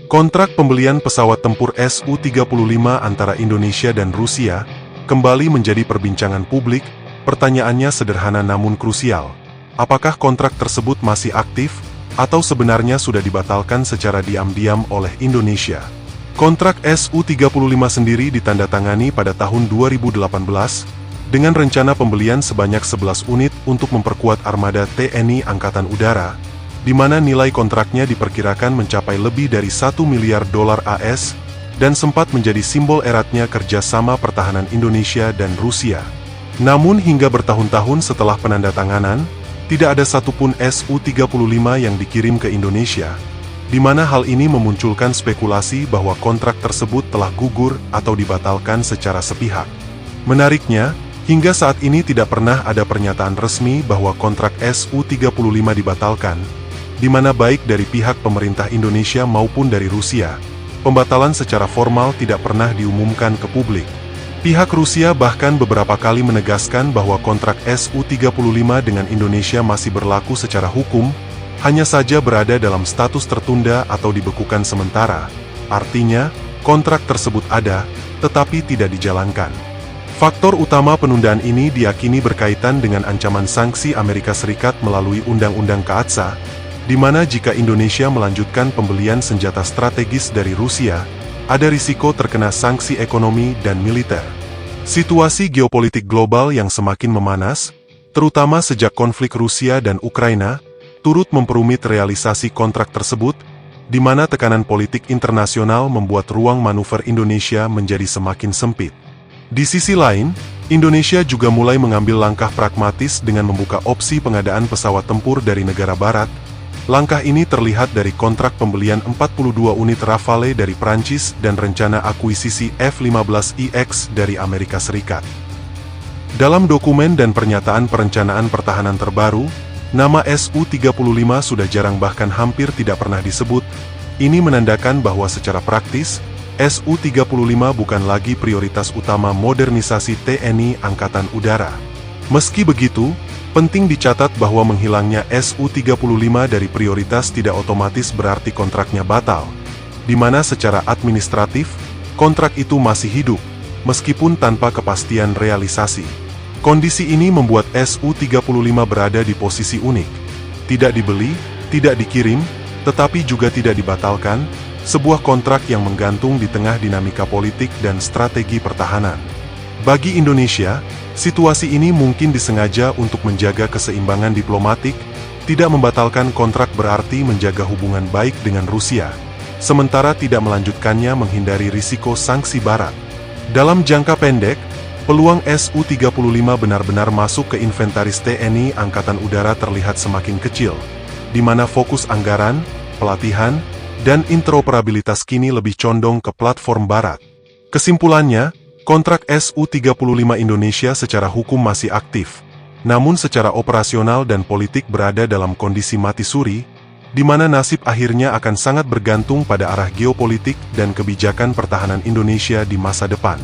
Kontrak pembelian pesawat tempur Su-35 antara Indonesia dan Rusia kembali menjadi perbincangan publik. Pertanyaannya sederhana namun krusial. Apakah kontrak tersebut masih aktif, atau sebenarnya sudah dibatalkan secara diam-diam oleh Indonesia? Kontrak Su-35 sendiri ditandatangani pada tahun 2018, dengan rencana pembelian sebanyak 11 unit untuk memperkuat armada TNI Angkatan Udara, di mana nilai kontraknya diperkirakan mencapai lebih dari 1 miliar dolar AS, dan sempat menjadi simbol eratnya kerjasama pertahanan Indonesia dan Rusia. Namun hingga bertahun-tahun setelah penandatanganan, tidak ada satupun Su-35 yang dikirim ke Indonesia, di mana hal ini memunculkan spekulasi bahwa kontrak tersebut telah gugur atau dibatalkan secara sepihak. Menariknya, hingga saat ini tidak pernah ada pernyataan resmi bahwa kontrak Su-35 dibatalkan, di mana baik dari pihak pemerintah Indonesia maupun dari Rusia, pembatalan secara formal tidak pernah diumumkan ke publik. Pihak Rusia bahkan beberapa kali menegaskan bahwa kontrak Su-35 dengan Indonesia masih berlaku secara hukum, hanya saja berada dalam status tertunda atau dibekukan sementara. Artinya, kontrak tersebut ada, tetapi tidak dijalankan. Faktor utama penundaan ini diyakini berkaitan dengan ancaman sanksi Amerika Serikat melalui Undang-Undang KATSA, di mana jika Indonesia melanjutkan pembelian senjata strategis dari Rusia, ada risiko terkena sanksi ekonomi dan militer. Situasi geopolitik global yang semakin memanas, terutama sejak konflik Rusia dan Ukraina, turut memperumit realisasi kontrak tersebut, di mana tekanan politik internasional membuat ruang manuver Indonesia menjadi semakin sempit. Di sisi lain, Indonesia juga mulai mengambil langkah pragmatis dengan membuka opsi pengadaan pesawat tempur dari negara barat. Langkah ini terlihat dari kontrak pembelian 42 unit Rafale dari Prancis dan rencana akuisisi F-15IX dari Amerika Serikat. Dalam dokumen dan pernyataan perencanaan pertahanan terbaru, nama Su-35 sudah jarang bahkan hampir tidak pernah disebut. Ini menandakan bahwa secara praktis, Su-35 bukan lagi prioritas utama modernisasi TNI Angkatan Udara. Meski begitu, penting dicatat bahwa menghilangnya Su-35 dari prioritas tidak otomatis berarti kontraknya batal, di mana secara administratif, kontrak itu masih hidup, meskipun tanpa kepastian realisasi. Kondisi ini membuat Su-35 berada di posisi unik. Tidak dibeli, tidak dikirim, tetapi juga tidak dibatalkan, sebuah kontrak yang menggantung di tengah dinamika politik dan strategi pertahanan. Bagi Indonesia, situasi ini mungkin disengaja untuk menjaga keseimbangan diplomatik. Tidak membatalkan kontrak berarti menjaga hubungan baik dengan Rusia, sementara tidak melanjutkannya menghindari risiko sanksi Barat. Dalam jangka pendek, peluang Su-35 benar-benar masuk ke inventaris TNI Angkatan Udara terlihat semakin kecil, di mana fokus anggaran, pelatihan, dan interoperabilitas kini lebih condong ke platform Barat. Kesimpulannya, kontrak Su-35 Indonesia secara hukum masih aktif, namun secara operasional dan politik berada dalam kondisi mati suri, di mana nasib akhirnya akan sangat bergantung pada arah geopolitik dan kebijakan pertahanan Indonesia di masa depan.